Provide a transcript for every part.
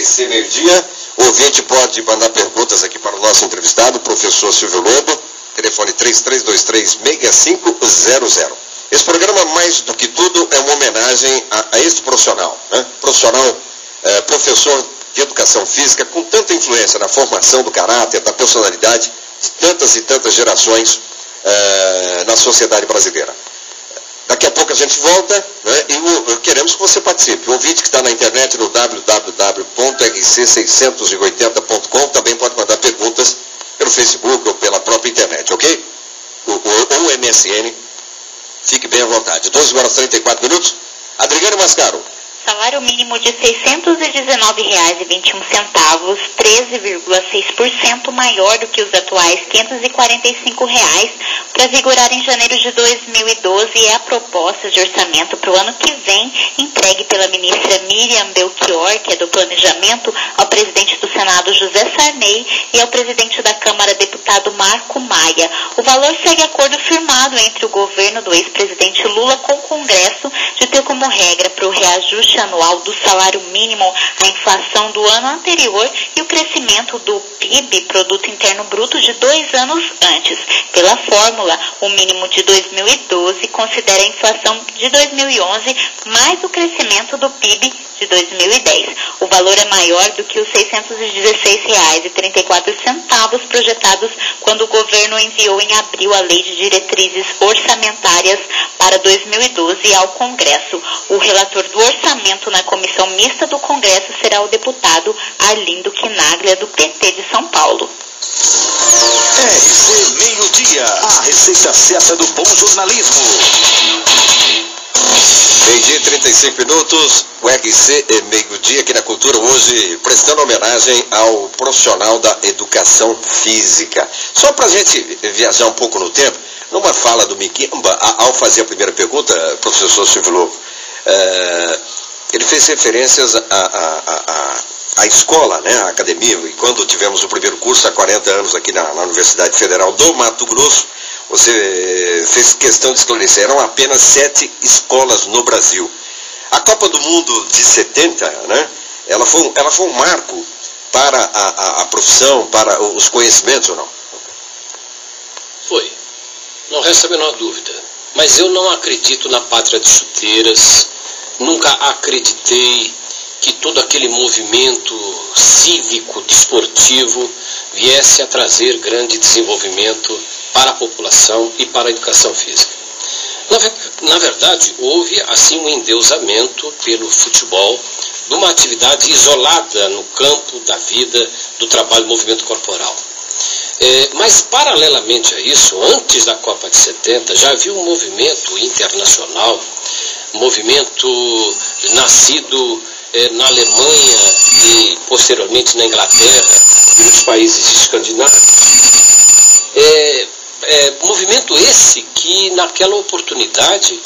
RC Meio-Dia. O ouvinte pode mandar perguntas aqui para o nosso entrevistado, o professor Silvio Lobo, telefone 3323-6500. Esse programa, mais do que tudo, é uma homenagem a este profissional, né? Professor de educação física, com tanta influência na formação do caráter, da personalidade de tantas e tantas gerações na sociedade brasileira. Daqui a pouco a gente volta, né, e queremos que você participe. O ouvinte que está na internet no www.rc680.com também pode mandar perguntas pelo Facebook ou pela própria internet, ok? Ou MSN, fique bem à vontade. 12 horas e 34 minutos. Adriane Mascaro. Salário mínimo de R$ 619,21, 13,6% maior do que os atuais R$ 545, para vigorar em janeiro de 2012, é a proposta de orçamento para o ano que vem, entregue pela ministra Miriam Belchior, que é do Planejamento, ao presidente do Senado José Sarney e ao presidente da Câmara, deputado Marco Maia. O valor segue acordo firmado entre o governo do ex-presidente Lula com o Congresso de ter como regra para o reajuste anual do salário mínimo a inflação do ano anterior e o crescimento do PIB, Produto Interno Bruto, de 2 anos antes. Pela fórmula, o mínimo de 2012 considera a inflação de 2011 mais o crescimento do PIB de 2010. O valor é maior do que os R$ 616,34 projetados quando o governo enviou em abril a Lei de Diretrizes Orçamentárias para 2012 ao Congresso. O relator do orçamento na comissão mista do Congresso será o deputado Arlindo Quinaglia, do PT de São Paulo. RC Meio-Dia, a receita certa do bom jornalismo. Meio-dia e 35 minutos, o RC Meio-Dia aqui na Cultura, hoje prestando homenagem ao profissional da educação física. Só para a gente viajar um pouco no tempo, numa fala do Miquimba, ao fazer a primeira pergunta, professor Silvio Lobo, ele fez referências à escola, né, à academia, e quando tivemos o primeiro curso há 40 anos aqui na Universidade Federal do Mato Grosso, você fez questão de esclarecer, eram apenas 7 escolas no Brasil. A Copa do Mundo de 70, né, ela foi um marco para a profissão, para os conhecimentos ou não? Foi, não resta a menor dúvida. Mas eu não acredito na pátria de chuteiras, nunca acreditei que todo aquele movimento cívico, desportivo, viesse a trazer grande desenvolvimento para a população e para a educação física. Na verdade, houve assim um endeusamento pelo futebol de uma atividade isolada no campo da vida, do trabalho, do movimento corporal. Mas, paralelamente a isso, antes da Copa de 70, já havia um movimento internacional, movimento nascido na Alemanha e posteriormente na Inglaterra e nos países escandinavos. Movimento esse que naquela oportunidade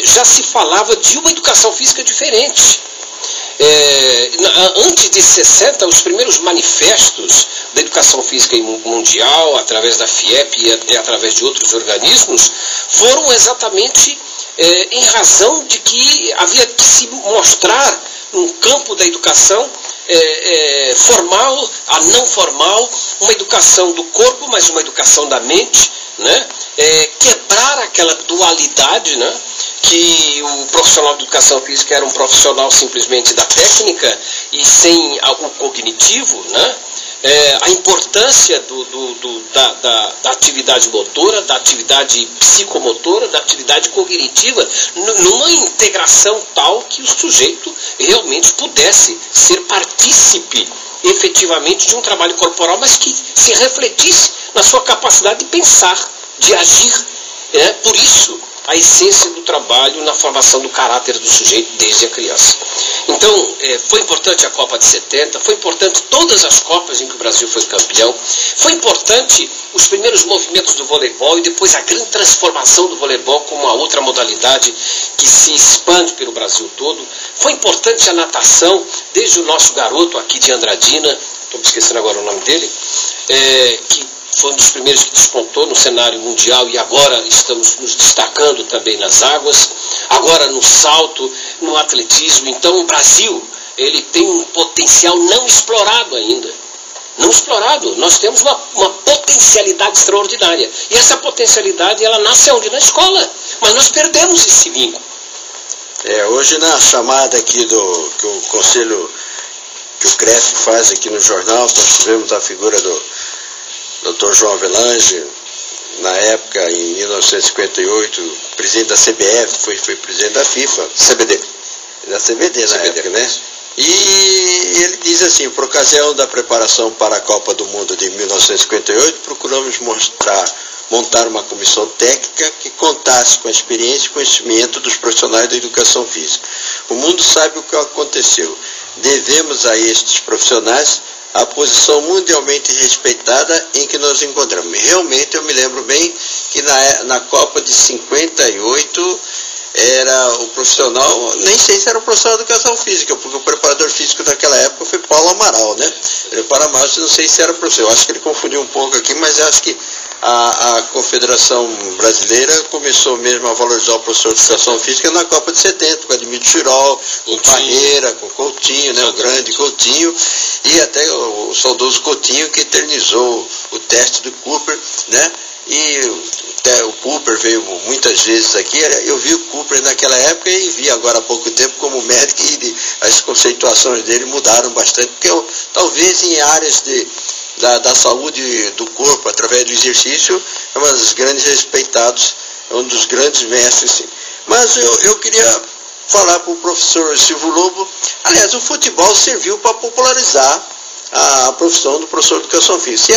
já se falava de uma educação física diferente. Antes de 60, os primeiros manifestos da educação física mundial, através da FIEP e através de outros organismos, foram exatamente em razão de que havia que se mostrar no campo da educação formal, a não formal, uma educação do corpo, mas uma educação da mente, né? Quebrar aquela dualidade, né? Que o profissional de educação física era um profissional simplesmente da técnica e sem o cognitivo, né? A importância da atividade motora, da atividade psicomotora, da atividade cognitiva, numa integração tal que o sujeito realmente pudesse ser partícipe efetivamente de um trabalho corporal, mas que se refletisse na sua capacidade de pensar, de agir. Por isso, a essência do trabalho na formação do caráter do sujeito desde a criança. Então, foi importante a Copa de 70, foi importante todas as Copas em que o Brasil foi campeão, foi importante os primeiros movimentos do voleibol e depois a grande transformação do voleibol como uma outra modalidade que se expande pelo Brasil todo. Foi importante a natação, desde o nosso garoto aqui de Andradina, estou me esquecendo agora o nome dele, que foi um dos primeiros que despontou no cenário mundial e agora estamos nos destacando também nas águas, agora no salto, no atletismo. Então o Brasil ele tem um potencial não explorado ainda. Não explorado. Nós temos uma potencialidade extraordinária. E essa potencialidade, ela nasce onde? Na escola. Mas nós perdemos esse vínculo. Hoje na chamada aqui que o Conselho, que o CREF faz aqui no jornal, nós tivemos a figura do Dr. João Avelange, na época, em 1958, presidente da CBF, foi presidente da FIFA. CBD. Da CBD na época, né? E ele diz assim: por ocasião da preparação para a Copa do Mundo de 1958, procuramos montar uma comissão técnica que contasse com a experiência e conhecimento dos profissionais da educação física. O mundo sabe o que aconteceu. Devemos a estes profissionais a posição mundialmente respeitada em que nos encontramos. Realmente eu me lembro bem que na Copa de 58 era o profissional, nem sei se era o profissional de educação física, porque o preparador físico daquela época foi Paulo Amaral, né? Para mais, não sei se era professor, eu acho que ele confundiu um pouco aqui, mas eu acho que a Confederação Brasileira começou mesmo a valorizar o professor de educação física na Copa de 70, com Admito Chirol, com Parreira, com Coutinho, né? O grande Coutinho, e até o saudoso Coutinho, que eternizou o teste do Cooper, né? E o Cooper veio muitas vezes aqui. Eu vi o Cooper naquela época e vi agora há pouco tempo como médico, e as conceituações dele mudaram bastante, porque talvez em áreas da saúde do corpo, através do exercício, é um dos grandes respeitados, é um dos grandes mestres, sim. Mas eu queria falar para o professor Silvio Lobo. Aliás, o futebol serviu para popularizar a profissão do professor de educação física. Se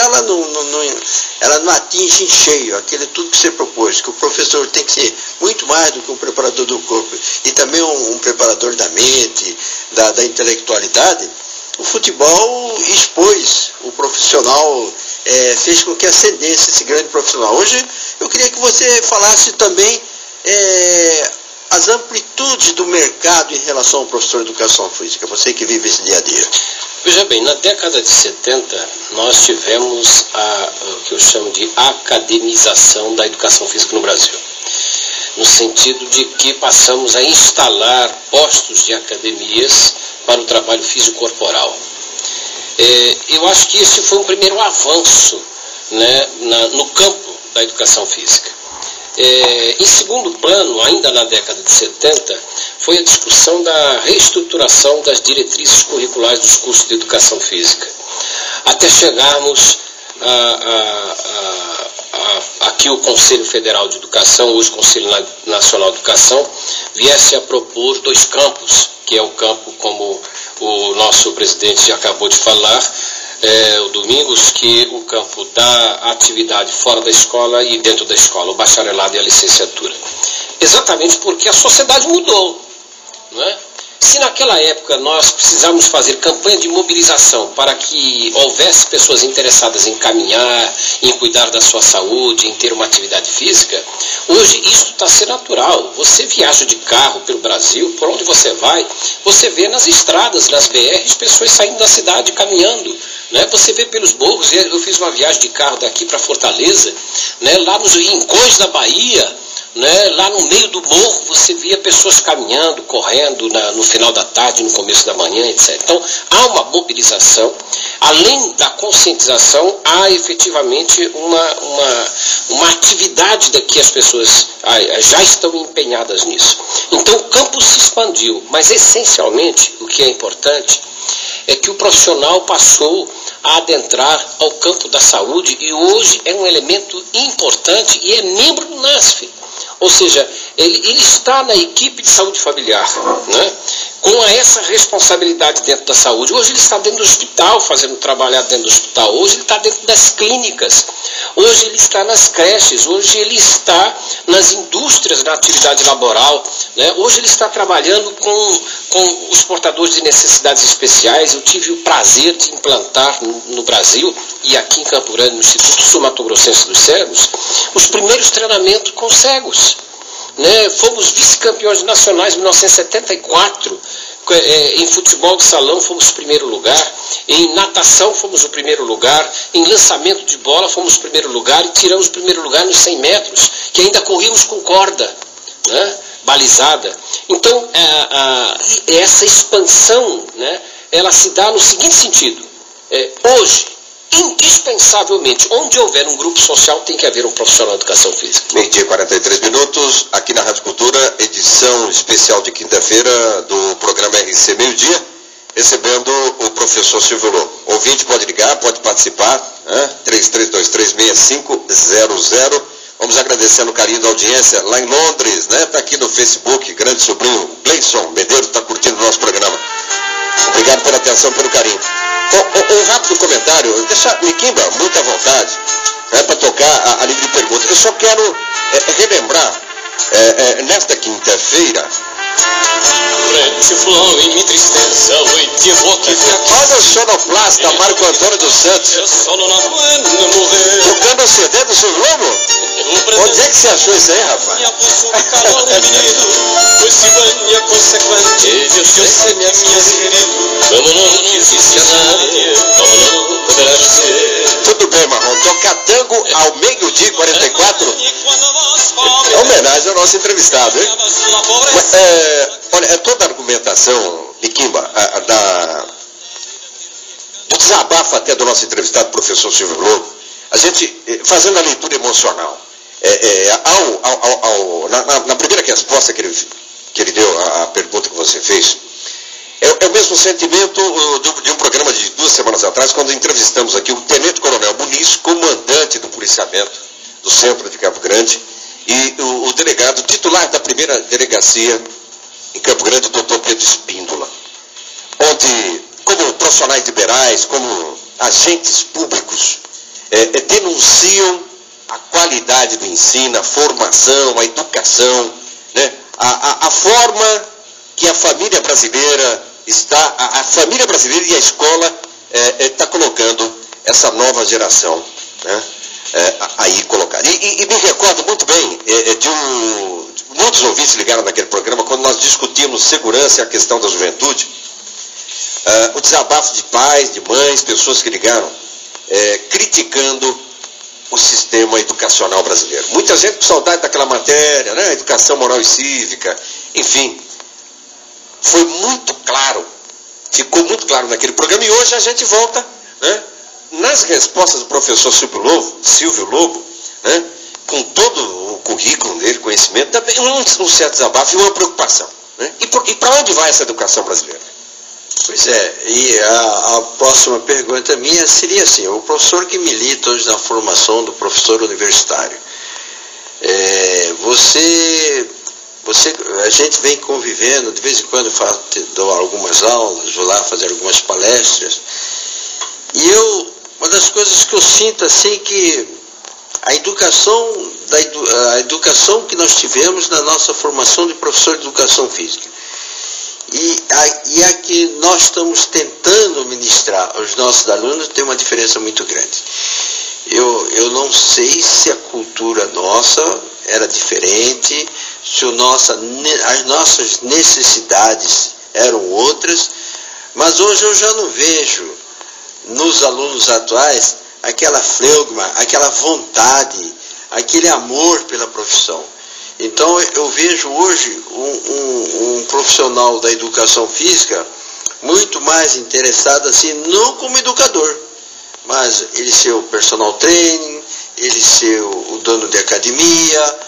ela não atinge em cheio aquele tudo que você propôs, que o professor tem que ser muito mais do que um preparador do corpo, e também um preparador da mente, da intelectualidade, o futebol expôs o profissional, fez com que ascendesse esse grande profissional. Hoje eu queria que você falasse também as amplitudes do mercado em relação ao professor de educação física, você que vive esse dia a dia. Veja bem, na década de 70, nós tivemos o que eu chamo de academização da educação física no Brasil. No sentido de que passamos a instalar postos de academias para o trabalho físico-corporal. Eu acho que esse foi um primeiro avanço, né, no campo da educação física. Em segundo plano, ainda na década de 70, foi a discussão da reestruturação das diretrizes curriculares dos cursos de educação física, até chegarmos aqui o Conselho Federal de Educação, hoje Conselho Nacional de Educação, viesse a propor 2 campos, que é o campo, como o nosso presidente já acabou de falar, o Domingos, que o campo da atividade fora da escola e dentro da escola, o bacharelado e a licenciatura. Exatamente porque a sociedade mudou, não é? Se naquela época nós precisávamos fazer campanha de mobilização para que houvesse pessoas interessadas em caminhar, em cuidar da sua saúde, em ter uma atividade física, hoje isso está sendo natural. Você viaja de carro pelo Brasil, por onde você vai, você vê nas estradas, nas BRs, pessoas saindo da cidade caminhando. Né? Você vê pelos morros. Eu fiz uma viagem de carro daqui para Fortaleza, né? Lá nos rincões da Bahia, né? Lá no meio do morro você via pessoas caminhando, correndo no final da tarde, no começo da manhã, etc. Então há uma mobilização. Além da conscientização, há efetivamente uma atividade que as pessoas já estão empenhadas nisso. Então o campo se expandiu, mas essencialmente o que é importante é que o profissional passou a adentrar ao campo da saúde e hoje é um elemento importante e é membro do NASF. Ou seja, ele está na equipe de saúde familiar, né? Com essa responsabilidade dentro da saúde. Hoje ele está dentro do hospital, trabalhar dentro do hospital. Hoje ele está dentro das clínicas. Hoje ele está nas creches. Hoje ele está nas indústrias, na atividade laboral, né? Hoje ele está trabalhando com os portadores de necessidades especiais. Eu tive o prazer de implantar no Brasil e aqui em Campo Grande, no Instituto Sul-Mato-Grossense dos Cegos, os primeiros treinamentos com cegos. Né? Fomos vice-campeões nacionais em 1974, em futebol de salão fomos o primeiro lugar, em natação fomos o primeiro lugar, em lançamento de bola fomos o primeiro lugar e tiramos o primeiro lugar nos 100 metros, que ainda corríamos com corda, né? balizada. Então, essa expansão, né, ela se dá no seguinte sentido. Hoje, indispensavelmente, onde houver um grupo social, tem que haver um profissional de educação física. 20h43, aqui na Rádio Cultura, edição especial de quinta-feira do programa RC Meio-Dia, recebendo o professor Silvio Lobo. Ouvinte pode ligar, pode participar, 33236500. Vamos agradecendo o carinho da audiência lá em Londres, né? Está aqui no Facebook, grande sobrinho Gleison Medeiros está curtindo o nosso programa. Obrigado pela atenção, pelo carinho. Um rápido comentário, deixa Miquimba muito à vontade, para tocar a livre pergunta. Eu só quero relembrar, nesta quinta-feira, olha o sonoplasta Marco Antônio dos Santos tocando o CD do Silvio Lobo. Onde é que você achou isso aí, rapaz? Tudo bem, Marrom, tocar tango ao meio-dia 44 é homenagem ao nosso entrevistado, hein? Olha, toda a argumentação, Miquimba, do desabafo até do nosso entrevistado, professor Silvio Lobo, a gente fazendo a leitura emocional, na primeira resposta que ele deu à pergunta que você fez, é o mesmo sentimento de um programa de 2 semanas atrás, quando entrevistamos aqui o Tenente Coronel Muniz, comandante do policiamento do centro de Campo Grande, e o delegado titular da primeira delegacia em Campo Grande, o doutor Pedro Espíndola, onde, como profissionais liberais, como agentes públicos, denunciam a qualidade do ensino, a formação, a educação, né? A forma que a família brasileira a família brasileira e a escola está colocando essa nova geração, né? Aí colocada. E me recordo muito bem muitos ouvintes ligaram naquele programa quando nós discutimos segurança e a questão da juventude, o desabafo de pais, de mães, pessoas que ligaram criticando o sistema educacional brasileiro. Muita gente com saudade daquela matéria, né? Educação moral e cívica, enfim. Foi muito claro, ficou muito claro naquele programa, e hoje a gente volta, né, nas respostas do professor Silvio Lobo, né, com todo o currículo dele, conhecimento, também um certo desabafo e uma preocupação, né? E para onde vai essa educação brasileira? Pois é, e a próxima pergunta minha seria assim: o professor que milita hoje na formação do professor universitário, a gente vem convivendo, de vez em quando dou algumas aulas, vou lá fazer algumas palestras, e uma das coisas que eu sinto assim, que a educação que nós tivemos na nossa formação de professor de educação física, e a que nós estamos tentando ministrar aos nossos alunos, tem uma diferença muito grande. Eu não sei se a cultura nossa era diferente, se as nossas necessidades eram outras, mas hoje eu já não vejo nos alunos atuais aquela fleugma, aquela vontade, aquele amor pela profissão. Então eu vejo hoje um profissional da educação física muito mais interessado assim, não como educador, mas ele ser o personal training, ele ser o dono de academia,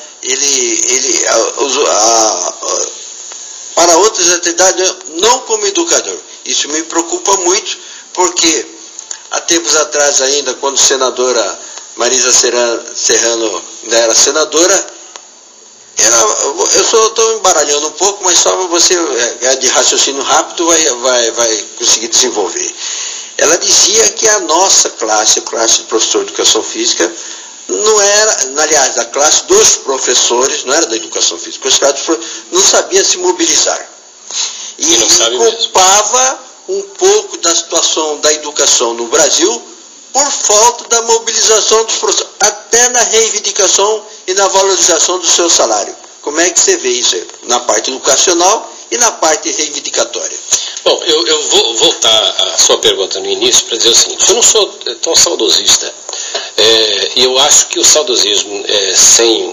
para outras atividades, não como educador. Isso me preocupa muito, porque há tempos atrás ainda, quando a senadora Marisa Serrano ainda era senadora, eu só estou embaralhando um pouco, mas só você de raciocínio rápido vai conseguir desenvolver. Ela dizia que a nossa classe, a classe de professor de educação física, não era, aliás, a classe dos professores, não era da educação física, não sabia se mobilizar. E culpava um pouco da situação da educação no Brasil por falta da mobilização dos professores, até na reivindicação e na valorização do seu salário. Como é que você vê isso aí? Na parte educacional e na parte reivindicatória? Bom, eu vou voltar à sua pergunta no início para dizer o seguinte: eu não sou tão saudosista Eu acho que o saudosismo, sem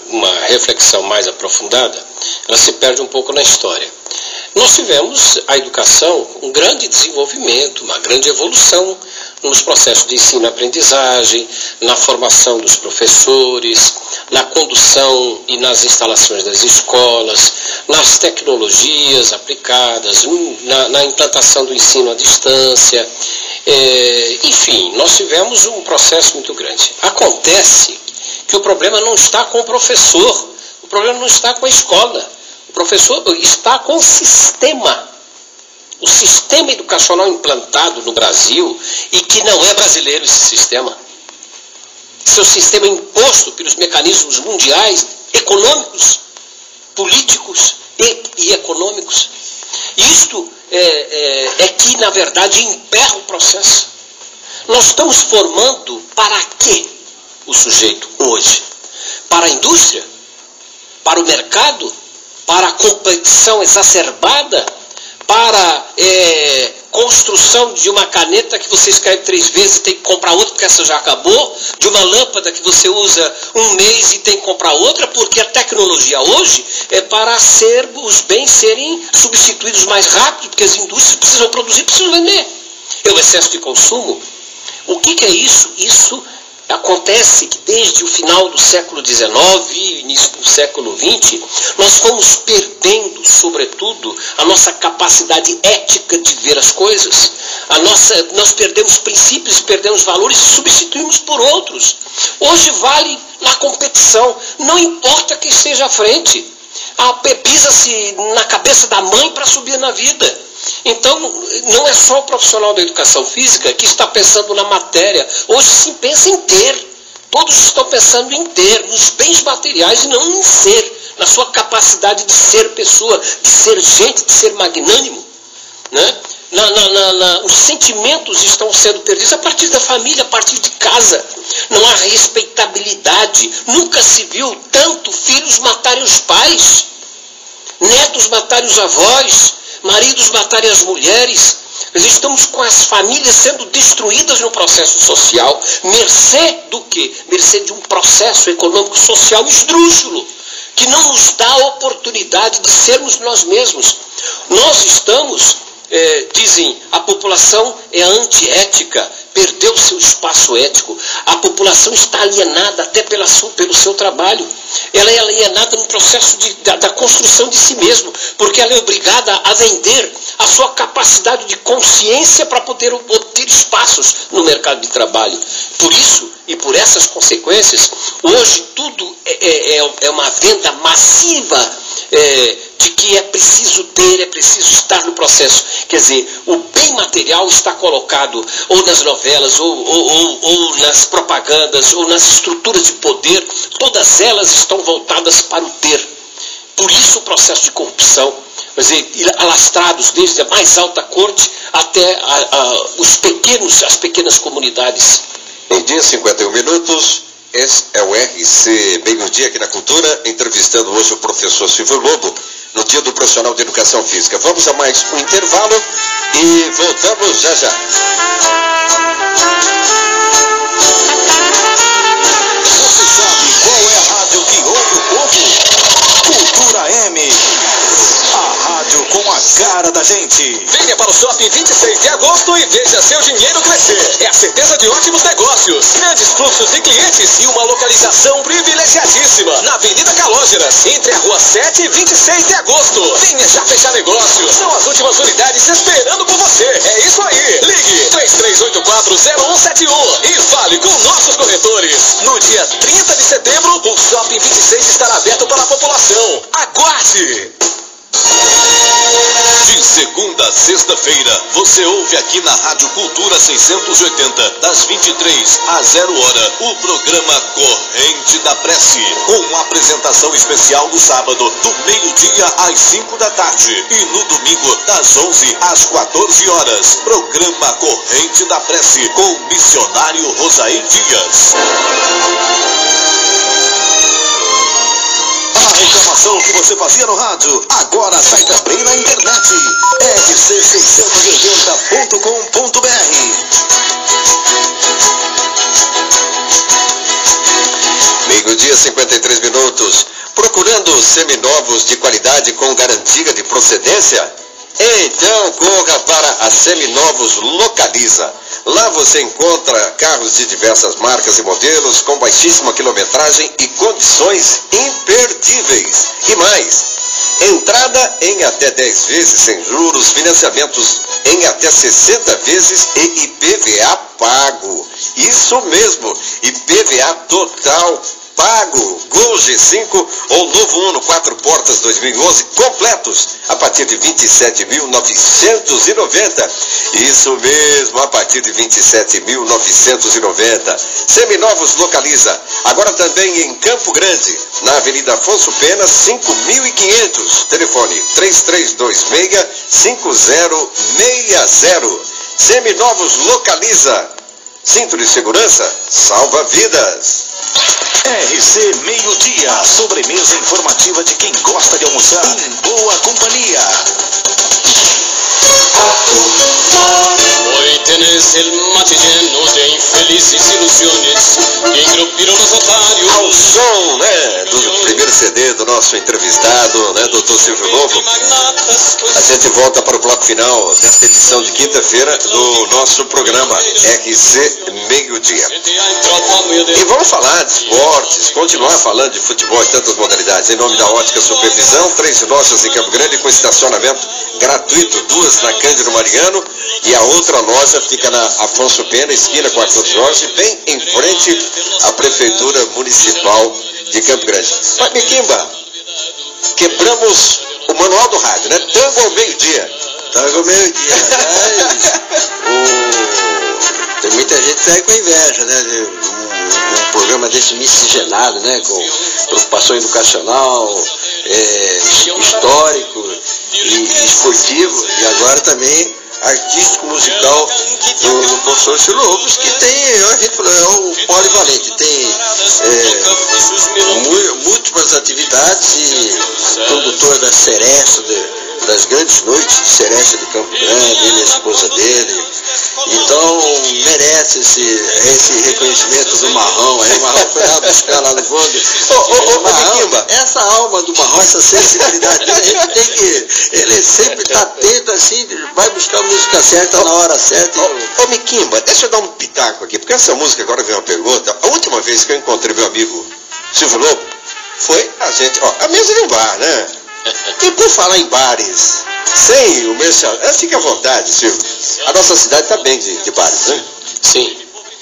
uma reflexão mais aprofundada, ela se perde um pouco na história. Nós tivemos a educação um grande desenvolvimento, uma grande evolução nos processos de ensino-aprendizagem, na formação dos professores, na condução e nas instalações das escolas, nas tecnologias aplicadas, na implantação do ensino à distância. Enfim, nós tivemos um processo muito grande. Acontece que o problema não está com o professor, o problema não está com a escola, o professor está com o sistema educacional implantado no Brasil e que não é brasileiro esse sistema. Seu sistema imposto pelos mecanismos mundiais, econômicos, políticos e econômicos. Isto é que, na verdade, emperra o processo. Nós estamos formando para quê o sujeito hoje? Para a indústria? Para o mercado? Para a competição exacerbada? Para construção de uma caneta que você escreve 3 vezes e tem que comprar outra porque essa já acabou, de uma lâmpada que você usa 1 mês e tem que comprar outra, porque a tecnologia hoje é para os bens serem substituídos mais rápido, porque as indústrias precisam produzir, precisam vender. É o excesso de consumo. O que é isso? Isso acontece que desde o final do século XIX e início do século XX, nós fomos perdendo, sobretudo, a nossa capacidade ética de ver as coisas. Nós perdemos princípios, perdemos valores e substituímos por outros. Hoje vale na competição, não importa quem esteja à frente. Pisa-se na cabeça da mãe para subir na vida. Então, não é só o profissional da educação física que está pensando na matéria. Hoje se pensa em ter. Todos estão pensando em ter, nos bens materiais e não em ser, na sua capacidade de ser pessoa, de ser gente, de ser magnânimo. Né? Os sentimentos estão sendo perdidos a partir da família, a partir de casa. Não há respeitabilidade. Nunca se viu tanto filhos matarem os pais, netos matarem os avós, maridos matarem as mulheres. Nós estamos com as famílias sendo destruídas no processo social, mercê do quê? Mercê de um processo econômico social esdrúxulo, que não nos dá a oportunidade de sermos nós mesmos. Nós estamos, dizem, a população é antiética, perdeu seu espaço ético. A população está alienada até pelo seu trabalho. Ela é alienada no processo da construção de si mesma, porque ela é obrigada a vender a sua capacidade de consciência para poder obter espaços no mercado de trabalho. Por isso e por essas consequências, hoje tudo é uma venda massiva de que é preciso ter, é preciso estar no processo. Quer dizer, o bem material está colocado ou nas novelas, ou nas propagandas, ou nas estruturas de poder, todas elas estão voltadas para o ter. Por isso o processo de corrupção, quer dizer, alastrados desde a mais alta corte até as pequenas comunidades. Em dia 51 minutos, esse é o RC Meio-Dia aqui na Cultura, entrevistando hoje o professor Silvio Lobo, no Dia do Profissional de Educação Física. Vamos a mais um intervalo e voltamos já já. Você sabe qual é a rádio que ouve o povo? Cultura M. A rádio com a cara da gente. Venha para o Shopping 26 de agosto e veja seu dinheiro crescer. É a certeza de ótimos negócios, grandes fluxos de clientes e uma localização privilegiadíssima na Avenida Calógeras, entre a Rua 7 e 26 de agosto. Venha já fechar negócios. São as últimas unidades esperando por você. É isso aí. Ligue 33840171 e fale com nossos corretores. No dia 30 de setembro, o Shopping 26 estará aberto para a população. Aguarde! De segunda a sexta-feira, você ouve aqui na Rádio Cultura 680, das 23 a 0 hora, o programa Corrente da Prece, com apresentação especial no sábado, do meio-dia às 5 da tarde, e no domingo, das 11 às 14 horas, programa Corrente da Prece, com o missionário Rosaí Dias. A reclamação que você fazia no rádio, agora sai também na internet. RC680.com.br. meio-dia, 53 minutos. Procurando seminovos de qualidade com garantia de procedência? Então corra para a Seminovos Localiza. Lá você encontra carros de diversas marcas e modelos com baixíssima quilometragem e condições imperdíveis. E mais, entrada em até 10 vezes sem juros, financiamentos em até 60 vezes e IPVA pago. Isso mesmo, IPVA total pago. Gol G5 ou novo Uno 4 portas 2011 completos a partir de 27.990. Isso mesmo, a partir de 27.990. Seminovos Localiza. Agora também em Campo Grande, na Avenida Afonso Pena, 5.500. Telefone 3326-5060. Seminovos Localiza. Cinto de segurança salva vidas. RC Meio-Dia, sobremesa informativa de quem gosta de almoçar em boa companhia. Hoy tenés el mate lleno de infelices ilusiones que engrupieron los otários. Ao som, né, do primeiro CD do nosso entrevistado, né, Dr. Silvio Lobo. A gente volta para o bloco final desta edição de quinta-feira do nosso programa RC Meio-Dia. E vamos falar de esportes, continuar falando de futebol e tantas modalidades. Em nome da Ótica Supervisão, 3 lojas em Campo Grande com estacionamento gratuito, 2 na Cândido Mariano e a outra loja fica na Afonso Pena, esquina com Arthur Jorge, bem em frente à Prefeitura Municipal de Campo Grande. Pai Miquimba, quebramos o manual do rádio, né? Tango ao meio-dia. Tango ao meio-dia. Tem muita gente que sai com inveja, né? Um programa desse miscigenado, né? Com preocupação educacional, histórico e esportivo, e agora também artístico musical do professor Silvio Lobos, que tem, a gente falou, é o polivalente, tem múltiplas atividades e produtor da Seresta, das grandes noites de Seresta de Campo Grande, ele e a esposa dele. Então merece esse reconhecimento do Marrão. Aí o Marrão foi lá buscar lá no Vogue. Essa alma do Marrão, essa sensibilidade, a gente tem que. Ele sempre está atento assim, vai buscar a música certa na hora certa. Ô Miquimba, deixa eu dar um pitaco aqui, porque essa música, agora vem uma pergunta. A última vez que eu encontrei meu amigo Silvio Lobo foi a mesa de um bar, né? E por falar em bares, sem o merchan, fique à vontade, Silvio. A nossa cidade está bem de bares, né? Sim.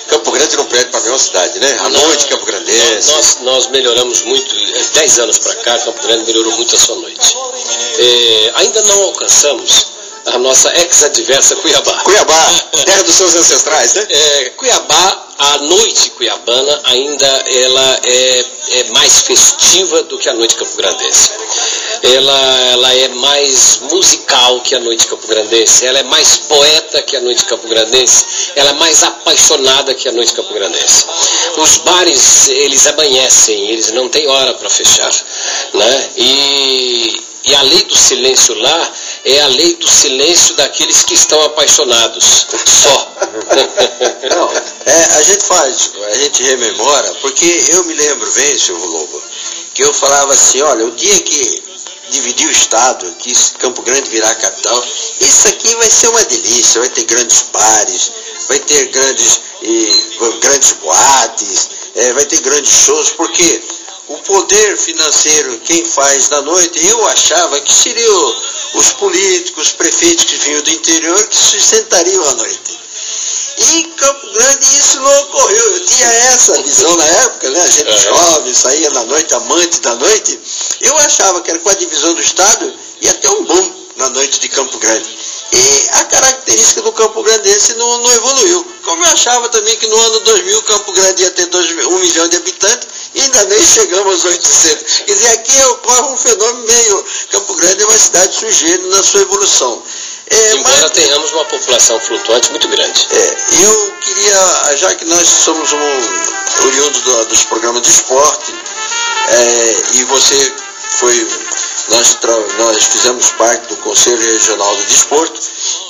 Campo Grande não perde para a mesma cidade, né? A noite, Campo Grandense. Nós melhoramos muito, 10 anos para cá, Campo Grande melhorou muito a sua noite. Ainda não alcançamos a nossa ex-adversa Cuiabá. Cuiabá, terra dos seus ancestrais, né? Cuiabá, a noite cuiabana ainda ela é mais festiva do que a noite campograndense. Ela é mais musical que a noite campograndense, ela é mais poeta que a noite campograndense, ela é mais apaixonada que a noite campograndense. Os bares, eles amanhecem, eles não têm hora para fechar, né? E a lei do silêncio lá é a lei do silêncio daqueles que estão apaixonados, só. Não, a gente rememora, porque eu me lembro bem, Silvio Lobo, que eu falava assim, olha, o dia que dividir o estado, que Campo Grande virar a capital, isso aqui vai ser uma delícia, vai ter grandes bares, vai ter grandes boates, vai ter grandes shows, porque o poder financeiro, quem faz na noite, eu achava que seriam os políticos, os prefeitos que vinham do interior que sustentariam a noite. E em Campo Grande isso não ocorreu. Eu tinha essa visão na época, né? A gente jovem, saía na noite, amante da noite. Eu achava que era com a divisão do estado ia ter um boom na noite de Campo Grande. E a característica do Campo Grandense não evoluiu. Como eu achava também que no ano 2000 Campo Grande ia ter 1 milhão de habitantes, e ainda nem chegamos aos 800. Quer dizer, aqui ocorre um fenômeno meio... Campo Grande é uma cidade sui generis na sua evolução. Embora tenhamos uma população flutuante muito grande. Eu queria, já que nós somos oriundos dos programas de esporte, e você foi... Nós fizemos parte do Conselho Regional do Desporto,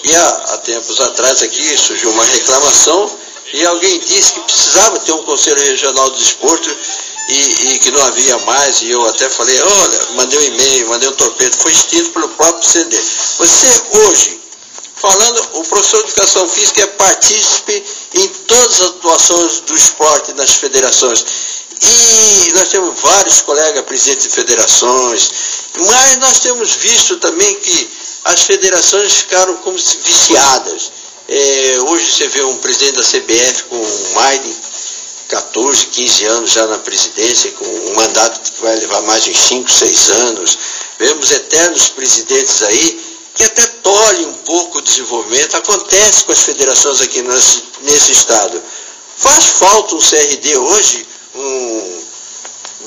e há tempos atrás aqui surgiu uma reclamação, e alguém disse que precisava ter um Conselho Regional do Desporto, e que não havia mais, e eu até falei, olha, mandei um e-mail, mandei um torpedo, foi extinto pelo próprio CND. Você hoje, falando, o professor de educação física é partícipe em todas as atuações do esporte nas federações. E nós temos vários colegas presidentes de federações, mas nós temos visto também que as federações ficaram como se viciadas. Hoje você vê um presidente da CBF com mais de 14, 15 anos já na presidência, com um mandato que vai levar mais de 5, 6 anos. Vemos eternos presidentes aí que até tolhem um pouco o desenvolvimento. Acontece com as federações aqui nesse estado. Faz falta um CRD hoje,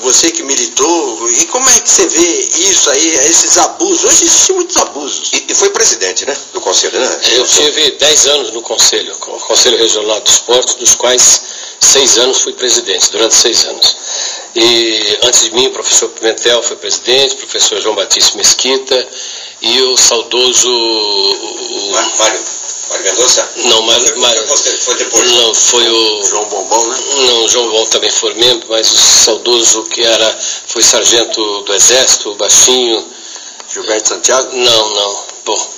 você que militou, e como é que você vê isso aí, esses abusos? Hoje existem muitos abusos. E foi presidente, né, do Conselho, né? Eu tive 10 anos no Conselho, o Conselho Regional de Esportes, dos quais 6 anos fui presidente, durante 6 anos. E antes de mim, o professor Pimentel foi presidente, o professor João Batista Mesquita e o saudoso... Mário Mendonça? Não, Mário... Foi depois. Não, foi o... João Bombom, né? Não, o João Bombom também foi membro, mas o saudoso que foi sargento do Exército, o baixinho... Gilberto Santiago? Não. Bom,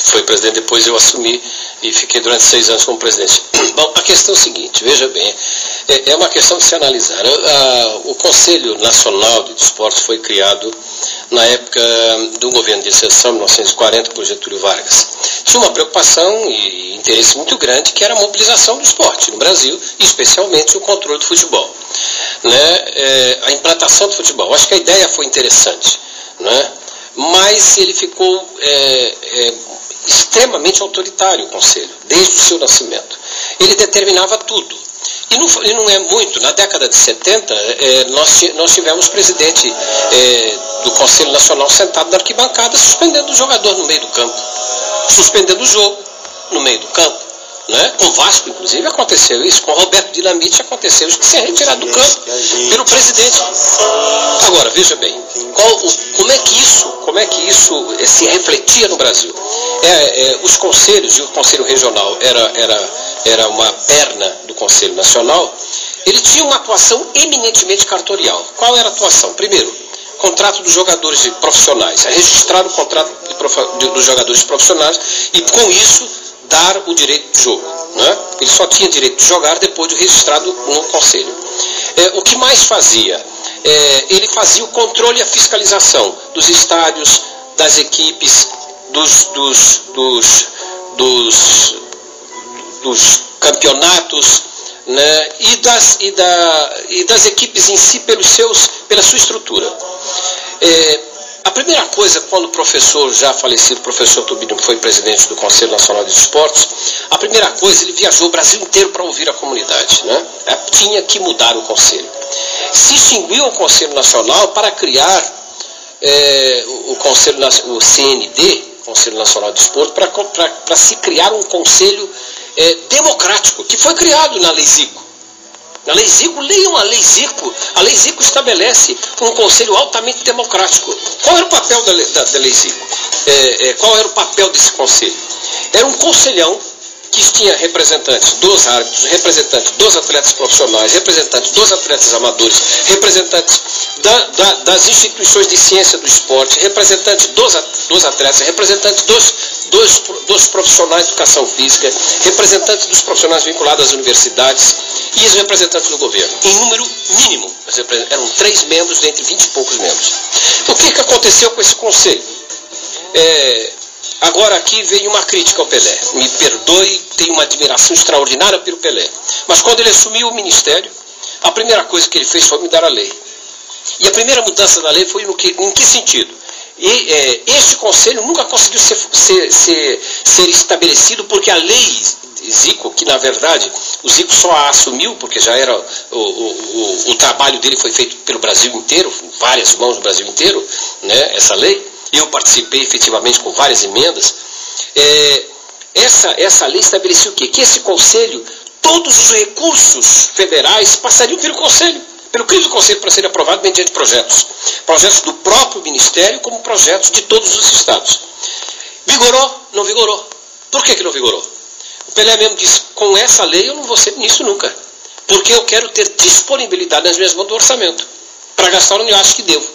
foi presidente, depois eu assumi e fiquei durante 6 anos como presidente. Bom, a questão é o seguinte, veja bem, é uma questão de se analisar. O Conselho Nacional de Esportes foi criado na época do governo de exceção, 1940, por Getúlio Vargas. Tinha uma preocupação e interesse muito grande, que era a mobilização do esporte no Brasil, e especialmente o controle do futebol. A implantação do futebol. Acho que a ideia foi interessante, mas ele ficou extremamente autoritário, o Conselho, desde o seu nascimento. Ele determinava tudo. E não é muito, na década de 70, nós tivemos presidente do Conselho Nacional sentado na arquibancada, suspendendo o jogador no meio do campo, suspendendo o jogo no meio do campo. Com o Vasco, inclusive, aconteceu isso, com o Roberto Dinamite aconteceu isso, de ser retirado do campo pelo presidente. Agora, veja bem, como é que isso se refletia no Brasil? Os conselhos, e o Conselho Regional era uma perna do Conselho Nacional, ele tinha uma atuação eminentemente cartorial. Qual era a atuação? Primeiro, contrato dos jogadores profissionais, registrar o contrato dos jogadores profissionais e, com isso, dar o direito de jogo. Ele só tinha direito de jogar depois de registrado no Conselho. O que mais fazia? Ele fazia o controle e a fiscalização dos estádios, das equipes, dos campeonatos, e das equipes em si pela sua estrutura. A primeira coisa, quando o professor já falecido, o professor Tubino, foi presidente do Conselho Nacional de Esportes, a primeira coisa, ele viajou o Brasil inteiro para ouvir a comunidade. Tinha que mudar o Conselho. Se extinguiu o Conselho Nacional para criar o CND, Conselho Nacional de Esportes, para se criar um conselho democrático, que foi criado na Lei Zico. Na Lei Zico, leiam a Lei Zico. A Lei Zico estabelece um conselho altamente democrático. Qual era o papel da Lei Zico? Qual era o papel desse conselho? Era um conselhão que tinha representantes dos árbitros, representantes dos atletas profissionais, representantes dos atletas amadores, representantes das instituições de ciência do esporte, representantes dos atletas, representantes dos profissionais de educação física, representantes dos profissionais vinculados às universidades e os representantes do governo, em número mínimo. Eram 3 membros dentre 20 e poucos membros. O que aconteceu com esse conselho? Agora aqui veio uma crítica ao Pelé. Me perdoe, tenho uma admiração extraordinária pelo Pelé. Mas quando ele assumiu o ministério, a primeira coisa que ele fez foi mudar a lei. E a primeira mudança da lei foi em que sentido? Este conselho nunca conseguiu ser estabelecido porque a lei Zico, que na verdade o Zico só a assumiu porque já era o trabalho dele foi feito pelo Brasil inteiro, várias mãos no Brasil inteiro, essa lei. Eu participei efetivamente com várias emendas. Essa lei estabelecia o quê? Que esse conselho, todos os recursos federais passariam pelo conselho, pelo crivo do conselho, para serem aprovados mediante projetos. Projetos do próprio ministério, como projetos de todos os estados. Vigorou? Não vigorou. Por que não vigorou? O Pelé mesmo disse, com essa lei eu não vou ser ministro nunca. porque eu quero ter disponibilidade nas minhas mãos do orçamento para gastar onde eu acho que devo.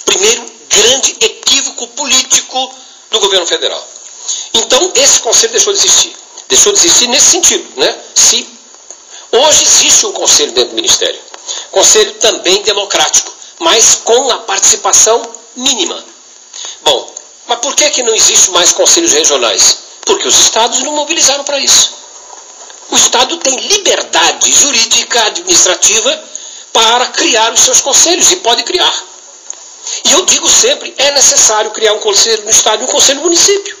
Primeiro grande equívoco político do governo federal. Então, esse conselho deixou de existir. Deixou de existir nesse sentido, né? Se hoje existe um conselho dentro do Ministério. Conselho também democrático, mas com a participação mínima. Bom, mas por que não existe mais conselhos regionais? Porque os estados não mobilizaram para isso. O Estado tem liberdade jurídica, administrativa, para criar os seus conselhos, e pode criar. E eu digo sempre, é necessário criar um conselho no Estado e um conselho no município.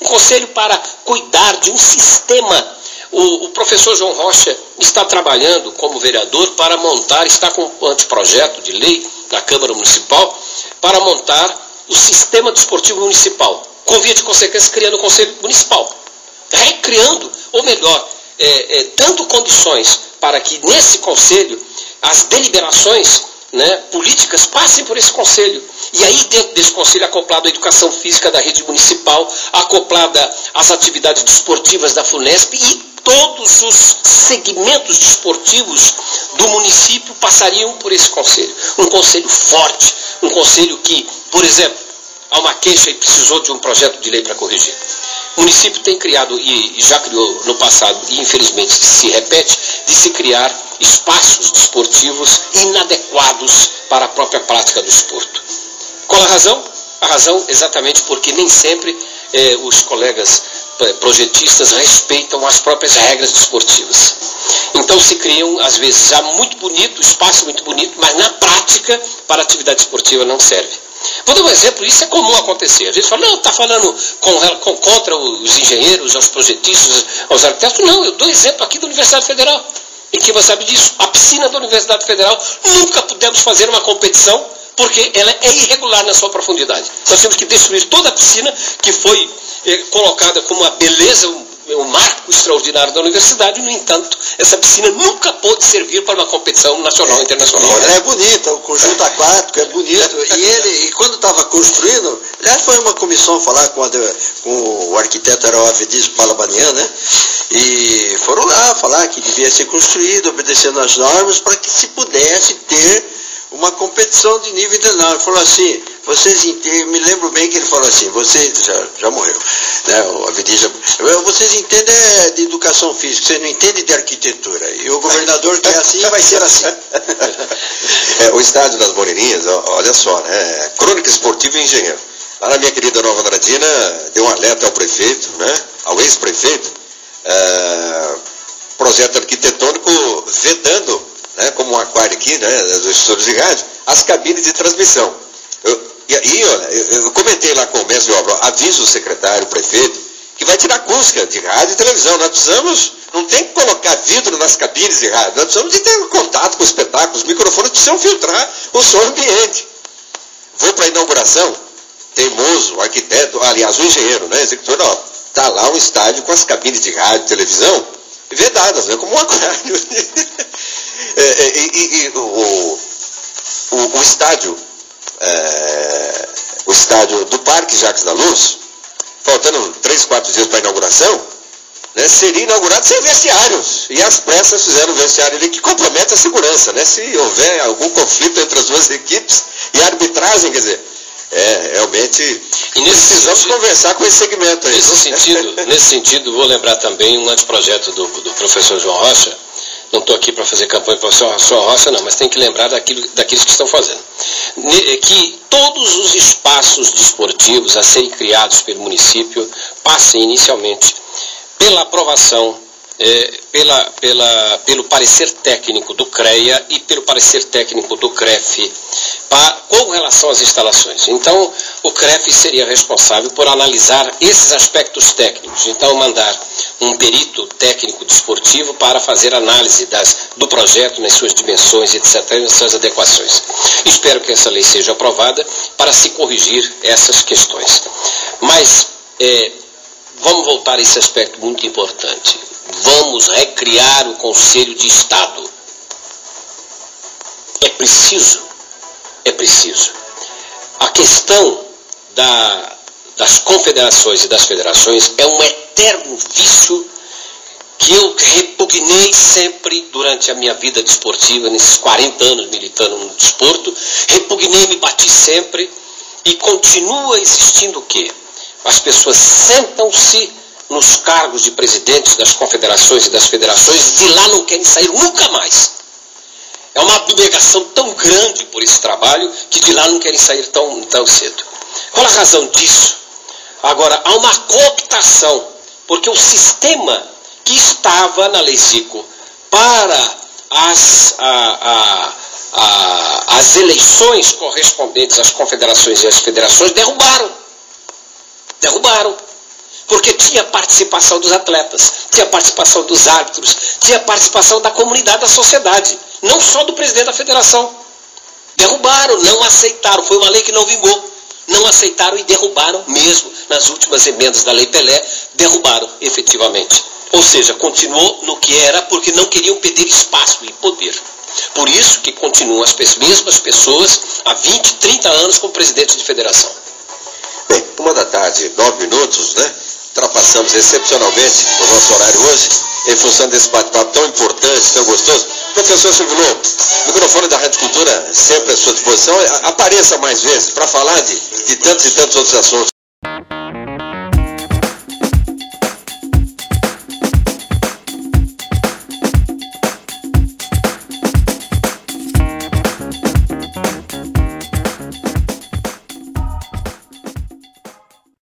Um conselho para cuidar de um sistema. O professor João Rocha está trabalhando como vereador para montar, está com um anteprojeto de lei na Câmara Municipal, para montar o sistema desportivo municipal. Com via de consequência, criando o Conselho Municipal. Recriando, ou melhor, dando condições para que nesse Conselho as deliberações, né, políticas passem por esse conselho. E aí dentro desse conselho, acoplado à educação física da rede municipal, acoplada às atividades desportivas da FUNESP, e todos os segmentos desportivos do município passariam por esse conselho. Um conselho forte, um conselho que, por exemplo, há uma queixa e precisou de um projeto de lei para corrigir. O município tem criado, e já criou no passado, e infelizmente se repete, de se criar espaços desportivos inadequados para a própria prática do esporto. Qual a razão? A razão exatamente porque nem sempre os colegas projetistas respeitam as próprias regras desportivas. Então se criam, às vezes, já muito bonito, espaço muito bonito, mas na prática, para a atividade esportiva não serve. Vou dar um exemplo, isso é comum acontecer. A gente fala, não, está falando contra os engenheiros, os projetistas, os arquitetos. Não, eu dou exemplo aqui da Universidade Federal. E quem você sabe disso? A piscina da Universidade Federal, nunca pudemos fazer uma competição, porque ela é irregular na sua profundidade. Nós temos que destruir toda a piscina que foi colocada como uma beleza, um marco extraordinário da universidade. No entanto, essa piscina nunca pôde servir para uma competição nacional e internacional. É bonita, o conjunto aquático é bonito. E quando estava construindo, aliás, foi uma comissão falar com o arquiteto era o Avedisco Palabanian, né? E foram lá falar que devia ser construído, obedecendo às normas, para que se pudesse ter uma competição de nível internacional. Ele falou assim, vocês entendem, me lembro bem que ele falou assim, vocês, já morreu, né, o Avedisco, vocês entendem de educação física, vocês não entendem de arquitetura. E o governador quer assim, vai ser assim. O estádio das Moreirinhas, olha só, né, crônica esportiva e engenheiro. Lá na minha querida Nova Andradina, deu um alerta ao prefeito, né, ao ex-prefeito, projeto arquitetônico vedando, né, como um aquário aqui, né, dos estúdios de rádio, as cabines de transmissão. Eu comentei lá com o mestre de obra, aviso o secretário, o prefeito, que vai tirar acústica de rádio e televisão. Nós precisamos, não tem que colocar vidro nas cabines de rádio, nós precisamos de ter contato com o espetáculo, os microfones precisam filtrar o som ambiente. Vou para a inauguração, teimoso, o arquiteto, aliás, o engenheiro, né, executor, ó, está lá um estádio com as cabines de rádio e televisão vedadas, né, como um aquário. O estádio do Parque Jacques da Luz, faltando 3, 4 dias para a inauguração, né, seria inaugurado sem vestiários. E as pressas fizeram um vestiário ali que compromete a segurança, né? Se houver algum conflito entre as duas equipes e a arbitragem, quer dizer, realmente precisamos conversar com esse segmento aí. Nesse sentido, vou lembrar também um anteprojeto do professor João Rocha. Não estou aqui para fazer campanha para o professor Rocha, não, mas tem que lembrar daqueles que estão fazendo. Que todos os espaços desportivos a serem criados pelo município passem inicialmente pela aprovação, pelo parecer técnico do CREA e pelo parecer técnico do CREF, com relação às instalações. Então, o CREF seria responsável por analisar esses aspectos técnicos. Então, mandar um perito técnico desportivo para fazer análise do projeto nas suas dimensões, etc., nas suas adequações. Espero que essa lei seja aprovada para se corrigir essas questões. Mas, vamos voltar a esse aspecto muito importante. Vamos recriar o Conselho de Estado. É preciso. A questão das confederações e das federações é um eterno vício que eu repugnei sempre durante a minha vida desportiva, nesses 40 anos militando no desporto, repugnei, me bati sempre, e continua existindo o quê? As pessoas sentam-se nos cargos de presidentes das confederações e das federações, de lá não querem sair nunca mais. É uma abnegação tão grande por esse trabalho, que de lá não querem sair tão cedo. Qual a razão disso? Agora, há uma cooptação, porque o sistema que estava na Lei Zico para as eleições correspondentes às confederações e às federações derrubaram. Porque tinha participação dos atletas, tinha participação dos árbitros, tinha participação da comunidade, da sociedade, não só do presidente da federação. Derrubaram, não aceitaram, foi uma lei que não vingou. Não aceitaram e derrubaram mesmo. Nas últimas emendas da Lei Pelé, derrubaram efetivamente. Ou seja, continuou no que era, porque não queriam perder espaço e poder. Por isso que continuam as mesmas pessoas há 20, 30 anos como presidente de federação. Bem, 1h, 9 minutos, né? Ultrapassamos excepcionalmente o nosso horário hoje, em função desse bate-papo tão importante, tão gostoso. Professor Silvio Lobo, o microfone da Rádio Cultura sempre à sua disposição. Apareça mais vezes para falar de tantos e tantos outros assuntos.